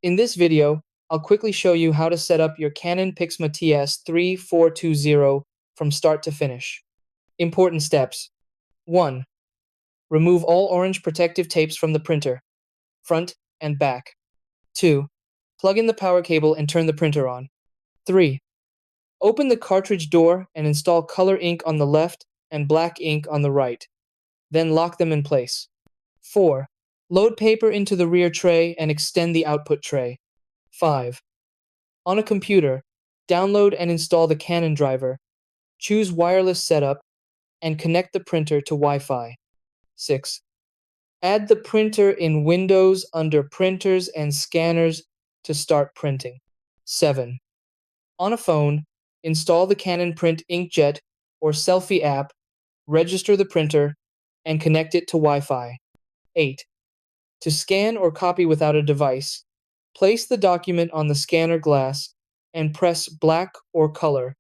In this video, I'll quickly show you how to set up your Canon Pixma TS3420 from start to finish. Important steps. 1. Remove all orange protective tapes from the printer, front and back. 2. Plug in the power cable and turn the printer on. 3. Open the cartridge door and install color ink on the left and black ink on the right. Then lock them in place. 4. Load paper into the rear tray and extend the output tray. 5. On a computer, download and install the Canon driver. Choose wireless setup and connect the printer to Wi-Fi. 6. Add the printer in Windows under Printers and Scanners to start printing. 7. On a phone, install the Canon Print Inkjet or Selfie app, register the printer, and connect it to Wi-Fi. 8. To scan or copy without a device, place the document on the scanner glass and press black or color